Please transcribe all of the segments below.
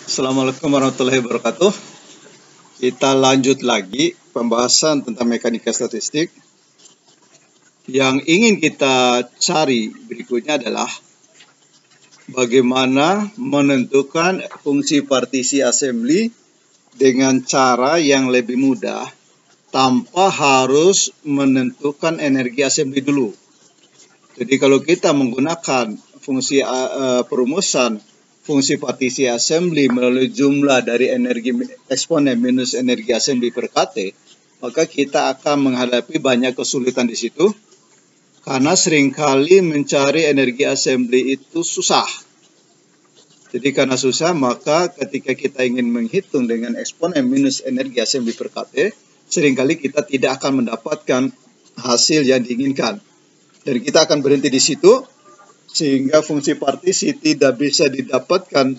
Assalamualaikum warahmatullahi wabarakatuh. Kita lanjut lagi pembahasan tentang mekanika statistik. Yang ingin kita cari berikutnya adalah bagaimana menentukan fungsi partisi assembly dengan cara yang lebih mudah tanpa harus menentukan energi assembly dulu. Jadi kalau kita menggunakan fungsi perumusan fungsi partisi assembly melalui jumlah dari energi eksponen minus energi assembly per KT, maka kita akan menghadapi banyak kesulitan di situ karena seringkali mencari energi assembly itu susah. Jadi karena susah, maka ketika kita ingin menghitung dengan eksponen minus energi assembly per KT, seringkali kita tidak akan mendapatkan hasil yang diinginkan. Dan kita akan berhenti di situ, sehingga fungsi partisi tidak bisa didapatkan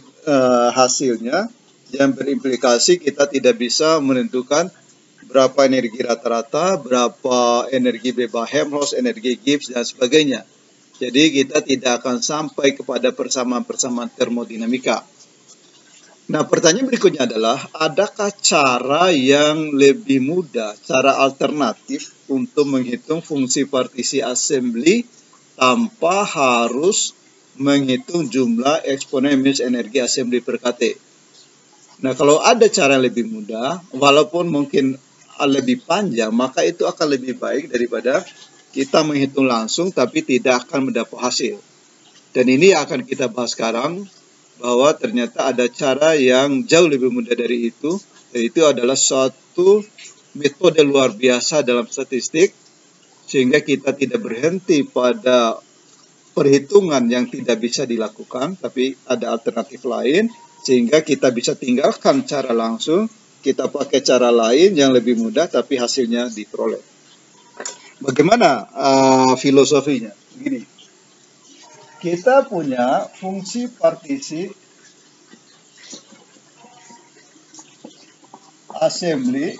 hasilnya, yang berimplikasi kita tidak bisa menentukan berapa energi rata-rata, berapa energi Weber-Helmholtz, energi Gibbs, dan sebagainya. Jadi kita tidak akan sampai kepada persamaan-persamaan termodinamika. Nah, pertanyaan berikutnya adalah, adakah cara yang lebih mudah, cara alternatif untuk menghitung fungsi partisi assembly tanpa harus menghitung jumlah eksponen minus energi assembly per KT? Nah, kalau ada cara yang lebih mudah, walaupun mungkin lebih panjang, maka itu akan lebih baik daripada kita menghitung langsung tapi tidak akan mendapat hasil. Dan ini akan kita bahas sekarang, bahwa ternyata ada cara yang jauh lebih mudah dari itu, yaitu adalah suatu metode luar biasa dalam statistik, sehingga kita tidak berhenti pada perhitungan yang tidak bisa dilakukan, tapi ada alternatif lain, sehingga kita bisa tinggalkan cara langsung, kita pakai cara lain yang lebih mudah, tapi hasilnya diperoleh. Bagaimana filosofinya? Begini, kita punya fungsi partisi assembly,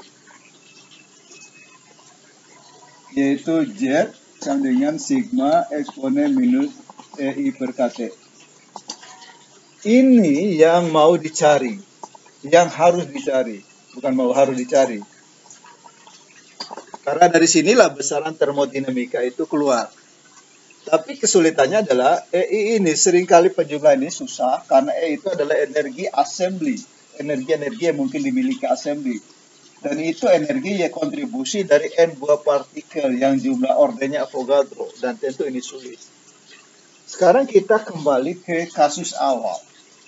yaitu Z sama dengan sigma eksponen minus EI per KT. Ini yang mau dicari, yang harus dicari, bukan harus dicari. Karena dari sinilah besaran termodinamika itu keluar. Tapi kesulitannya adalah EI ini seringkali penjumlahan ini susah karena E itu adalah energi assembly, energi-energi yang mungkin dimiliki assembly. Dan itu energi yang kontribusi dari N buah partikel yang jumlah ordernya Avogadro, dan tentu ini sulit. Sekarang kita kembali ke kasus awal.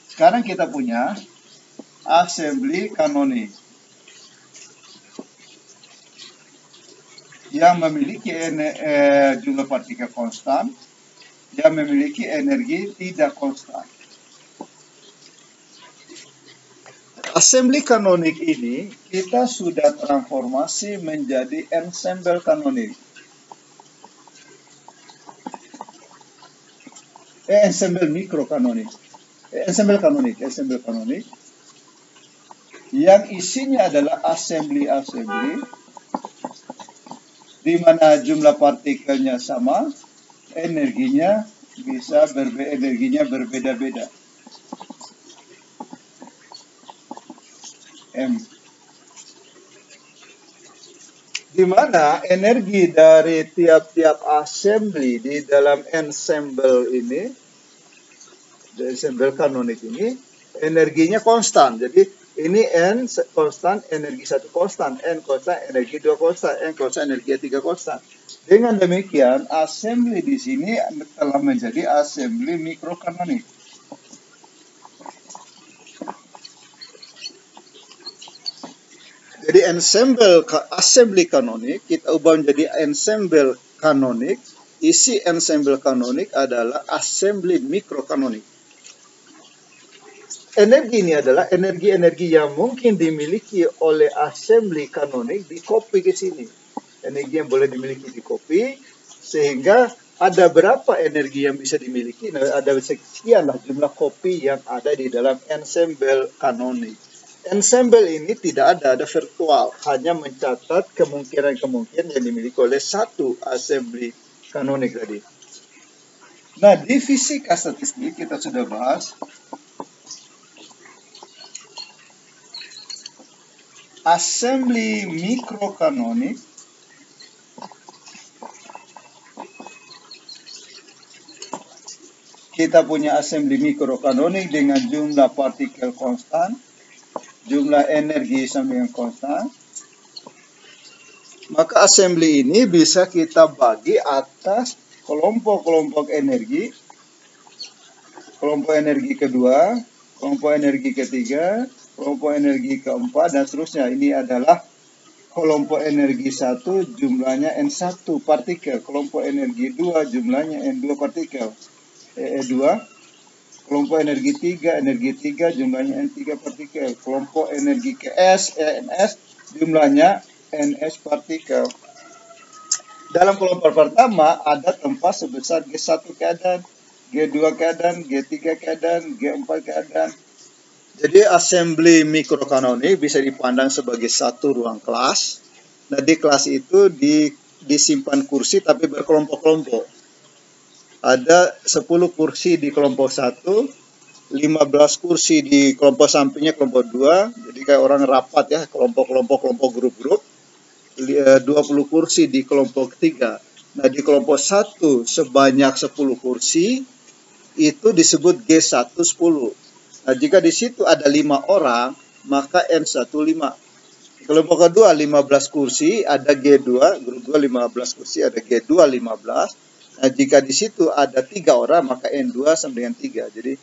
Sekarang kita punya assembly kanonik yang memiliki jumlah partikel konstan, yang memiliki energi tidak konstan. Assembly kanonik ini kita sudah transformasi menjadi ensemble kanonik. Ensemble mikrokanonik. Ensemble kanonik yang isinya adalah assembly di mana jumlah partikelnya sama, energinya berbeda-beda. M. Di mana energi dari tiap-tiap assembly di dalam ensemble ini, ensemble kanonik ini, energinya konstan. Jadi ini N konstan, energi 1 konstan, N konstan, energi 2 konstan, N konstan, energi 3 konstan. Dengan demikian, assembly di sini telah menjadi assembly mikrokanonik. Jadi assembly kanonik kita ubah menjadi ensemble kanonik. Isi ensemble kanonik adalah assembly mikrokanonik. Energi ini adalah energi-energi yang mungkin dimiliki oleh assembly kanonik di copy ke sini. Energi yang boleh dimiliki di copy, sehingga ada berapa energi yang bisa dimiliki. Nah, ada sekianlah jumlah copy yang ada di dalam ensemble kanonik. Ensemble ini tidak ada virtual, hanya mencatat kemungkinan yang dimiliki oleh satu assembly kanonik tadi. Nah, di fisika statistik kita sudah bahas assembly mikrokanonik kita punya assembly mikrokanonik dengan jumlah partikel konstan, jumlah energi sama dengan konstan. Maka assembly ini bisa kita bagi atas kelompok-kelompok energi. Kelompok energi kedua, kelompok energi ketiga, kelompok energi keempat, dan seterusnya. Ini adalah kelompok energi 1 jumlahnya N1 partikel. Kelompok energi 2 jumlahnya N2 partikel. E2. Kelompok energi 3 jumlahnya N3 partikel. Kelompok energi KS, ENS jumlahnya NS partikel. Dalam kelompok pertama ada tempat sebesar G1 keadaan, G2 keadaan, G3 keadaan, G4 keadaan. Jadi assembly mikrokanonik bisa dipandang sebagai satu ruang kelas. Nah, di kelas itu disimpan kursi tapi berkelompok-kelompok. Ada 10 kursi di kelompok 1, 15 kursi di kelompok sampingnya kelompok 2. Jadi kayak orang rapat ya, kelompok-kelompok, grup-grup. 20 kursi di kelompok 3. Nah, di kelompok 1 sebanyak 10 kursi itu disebut G1 10. Nah, jika di situ ada 5 orang, maka N1 5. Kelompok kedua 15 kursi, ada G2, grup 2 15 kursi, ada G2 15. Nah, jika di situ ada 3 orang, maka N2 sama dengan 3. Jadi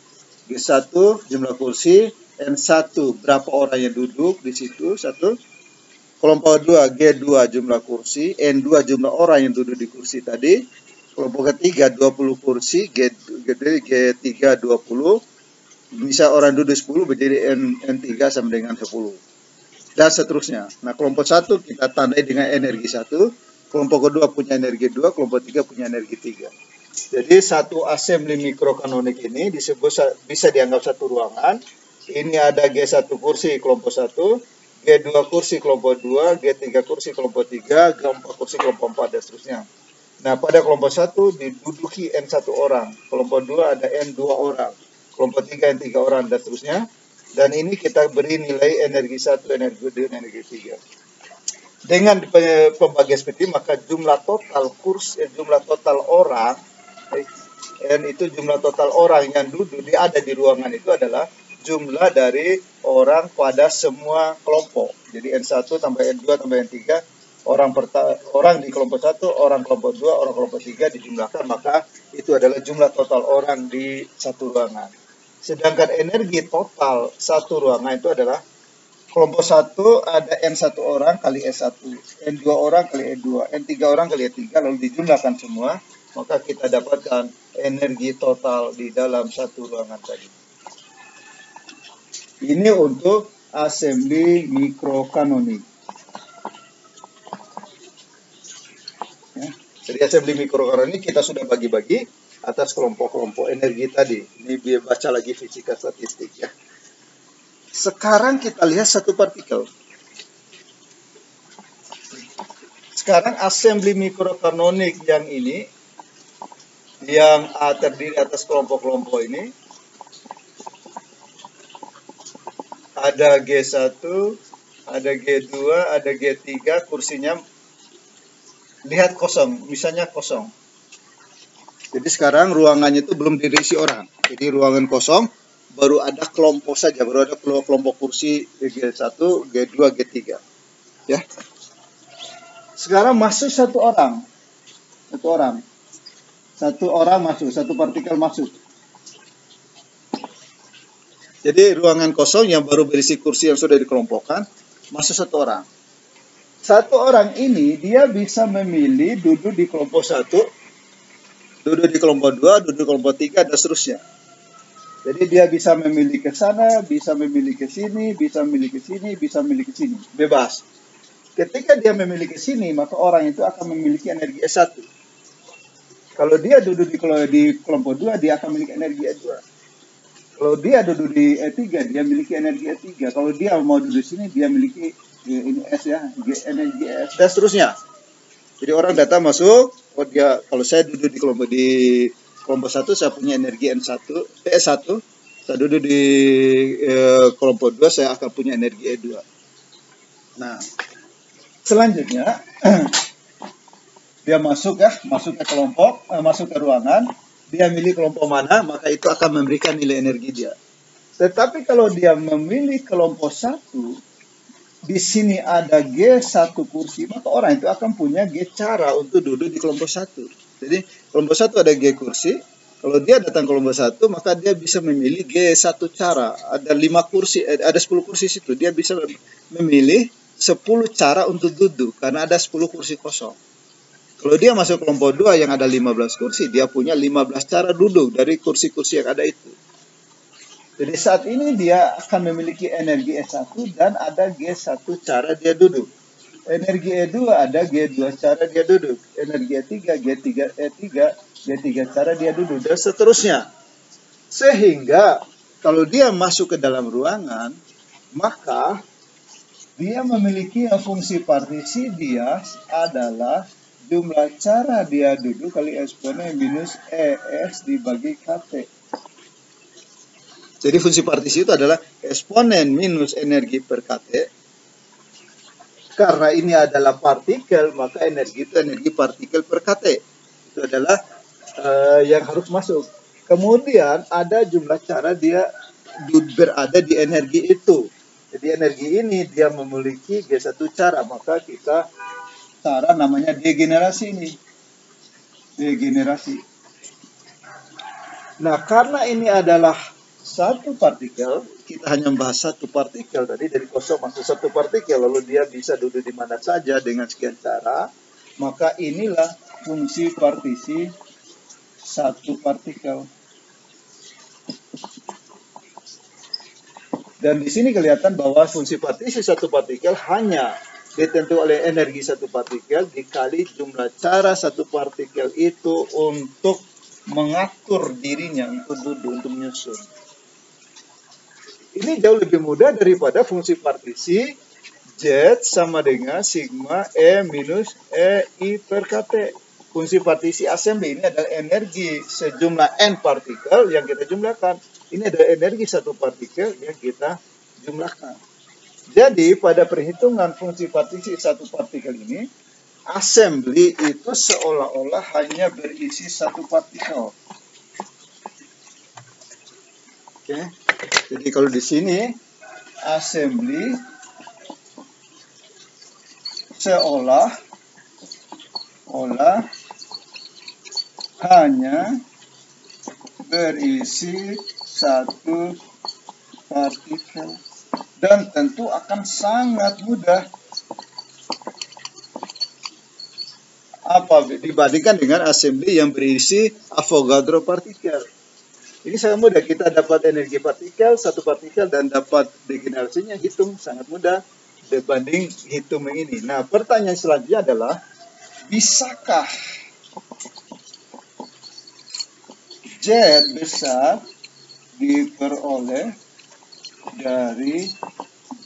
G1 jumlah kursi, N1 berapa orang yang duduk di situ, 1. Kelompok 2 G2 jumlah kursi, N2 jumlah orang yang duduk di kursi tadi. Kelompok ketiga 20 kursi, G3 20. Bisa orang duduk 10 menjadi N3 sama dengan 10. Dan seterusnya. Nah, kelompok 1 kita tandai dengan energi 1. Kelompok kedua punya energi 2, kelompok 3 punya energi 3. Jadi satu assembly mikrokanonik ini disebut bisa dianggap satu ruangan. Ini ada G1 kursi kelompok 1. G2 kursi kelompok 2, G3 kursi kelompok 3, G4 kursi kelompok 4, dan seterusnya. Nah, pada kelompok 1 diduduki N1 orang, kelompok 2 ada N2 orang, kelompok 3 N3 orang, dan seterusnya. Dan ini kita beri nilai energi 1, energi 2, dan energi 3. Dengan pembagian seperti ini, maka jumlah total orang, N itu jumlah total orang yang duduk ada di ruangan itu adalah jumlah dari orang pada semua kelompok. Jadi N1 tambah N2 tambah N3, orang di kelompok 1, orang kelompok 2, orang kelompok 3 dijumlahkan, maka itu adalah jumlah total orang di satu ruangan. Sedangkan energi total satu ruangan itu adalah kelompok 1 ada N1 orang kali S1, N2 orang kali N2, N3 orang kali N3, lalu dijumlahkan semua, maka kita dapatkan energi total di dalam satu ruangan tadi. Ini untuk assembly mikrokanonik. Ya, jadi assembly mikrokanonik kita sudah bagi-bagi atas kelompok-kelompok energi tadi. Ini biar baca lagi fisika statistik ya. Sekarang kita lihat satu partikel. Sekarang assembly mikrokanonik yang ini, yang terdiri atas kelompok-kelompok ini, ada G1, ada G2, ada G3, kursinya lihat kosong, misalnya kosong. Jadi sekarang ruangannya itu belum diisi orang. Jadi ruangan kosong, baru ada kelompok saja, baru ada kelompok kursi G1, G2, G3. Ya. Sekarang masuk satu orang. Satu orang masuk, satu partikel masuk. Jadi ruangan kosong yang baru berisi kursi yang sudah dikelompokkan, masuk satu orang. Satu orang ini dia bisa memilih duduk di kelompok 1, duduk di kelompok 2, duduk di kelompok 3, dan seterusnya. Jadi dia bisa memilih ke sana, bisa memilih ke sini, bisa memilih ke sini, bisa memilih ke sini. Bebas. Ketika dia memilih ke sini, maka orang itu akan memiliki energi S1. Kalau dia duduk di kelompok 2, dia akan memiliki energi S2. Kalau dia duduk di E3, dia memiliki energi E3. Kalau dia mau duduk di sini, dia memiliki ini S ya, energi S, dan seterusnya. Jadi orang datang masuk, kalau saya duduk di kelompok 1, saya punya energi S1. Saya duduk di kelompok 2, saya akan punya energi E2. Nah, selanjutnya dia masuk ke kelompok, masuk ke ruangan, dia milih kelompok mana, maka itu akan memberikan nilai energi dia. Tetapi kalau dia memilih kelompok 1, di sini ada G1 kursi, maka orang itu akan punya G cara untuk duduk di kelompok 1. Jadi kelompok 1 ada G kursi, kalau dia datang ke kelompok 1, maka dia bisa memilih G1 cara. Ada 5 kursi, ada 10 kursi situ, dia bisa memilih 10 cara untuk duduk karena ada 10 kursi kosong. Kalau dia masuk kelompok 2 yang ada 15 kursi, dia punya 15 cara duduk dari kursi-kursi yang ada itu. Jadi saat ini dia akan memiliki energi E1 dan ada G1 cara dia duduk. Energi E2 ada G2 cara dia duduk. Energi E3, G3 cara dia duduk, dan seterusnya. Sehingga kalau dia masuk ke dalam ruangan, maka dia memiliki fungsi partisi dia adalah jumlah cara dia duduk kali eksponen minus ES dibagi KT. Jadi fungsi partisi itu adalah eksponen minus energi per KT. Karena ini adalah partikel, maka energi itu energi partikel per KT. Itu adalah yang harus masuk. Kemudian ada jumlah cara dia berada di energi itu. Jadi energi ini dia memiliki G1 cara, maka kita cara namanya degenerasi ini. Degenerasi. Nah, karena ini adalah satu partikel, kita hanya membahas satu partikel tadi, dari kosong masuk satu partikel, lalu dia bisa duduk di mana saja dengan sekian cara, maka inilah fungsi partisi satu partikel. Dan di sini kelihatan bahwa fungsi partisi satu partikel hanya ditentukan oleh energi satu partikel dikali jumlah cara satu partikel itu untuk mengatur dirinya, untuk duduk, untuk menyusun. Ini jauh lebih mudah daripada fungsi partisi Z sama dengan sigma E minus EI per KT. Fungsi partisi assembly ini adalah energi sejumlah N partikel yang kita jumlahkan. Ini adalah energi satu partikel yang kita jumlahkan. Jadi pada perhitungan fungsi partisi satu partikel ini, assembly itu seolah-olah hanya berisi satu partikel. Oke. Jadi kalau di sini assembly seolah hanya berisi satu partikel, dan tentu akan sangat mudah dibandingkan dengan assembly yang berisi Avogadro partikel. Ini sangat mudah, kita dapat energi partikel, satu partikel, dan dapat degenerasinya, hitung sangat mudah dibanding hitung yang ini. Nah, pertanyaan selanjutnya adalah, bisakah Z besar diperoleh dari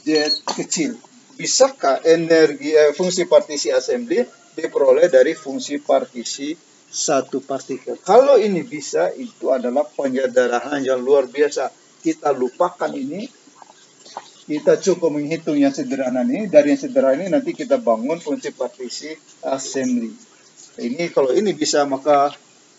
Z kecil? Bisakah energi fungsi partisi assembly diperoleh dari fungsi partisi satu partikel? Kalau ini bisa, itu adalah penyederhanaan yang luar biasa. Kita lupakan ini, kita cukup menghitung yang sederhana ini. Dari yang sederhana ini nanti kita bangun fungsi partisi assembly. Ini kalau ini bisa, maka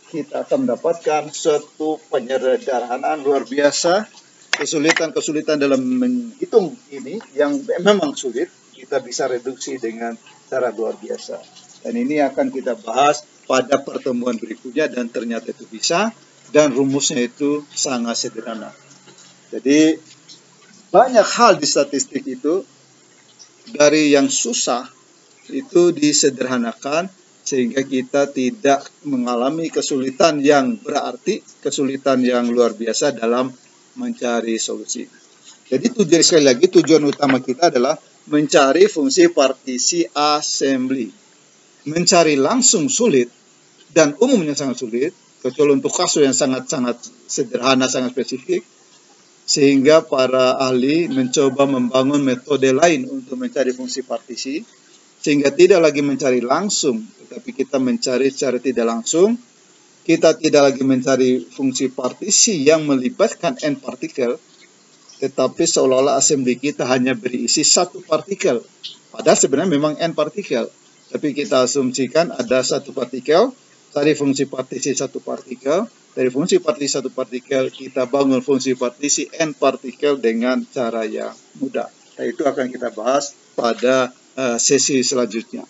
kita akan mendapatkan suatu penyederhanaan luar biasa. Kesulitan-kesulitan dalam menghitung ini yang memang sulit, kita bisa reduksi dengan cara luar biasa. Dan ini akan kita bahas pada pertemuan berikutnya, dan ternyata itu bisa, dan rumusnya itu sangat sederhana. Jadi banyak hal di statistik itu, dari yang susah itu disederhanakan sehingga kita tidak mengalami kesulitan yang berarti, kesulitan yang luar biasa dalam mencari solusi. Jadi sekali lagi tujuan utama kita adalah mencari fungsi partisi assembly. Mencari langsung sulit, dan umumnya sangat sulit, kecuali untuk kasus yang sangat-sangat sederhana, sangat spesifik, sehingga para ahli mencoba membangun metode lain untuk mencari fungsi partisi, sehingga tidak lagi mencari langsung, tetapi kita mencari secara tidak langsung. Kita tidak lagi mencari fungsi partisi yang melibatkan N partikel, tetapi seolah-olah assembly kita hanya berisi satu partikel. Padahal sebenarnya memang n partikel. Tapi kita asumsikan ada satu partikel, dari fungsi partisi satu partikel, dari fungsi partisi satu partikel kita bangun fungsi partisi n partikel dengan cara yang mudah. Nah, itu akan kita bahas pada sesi selanjutnya.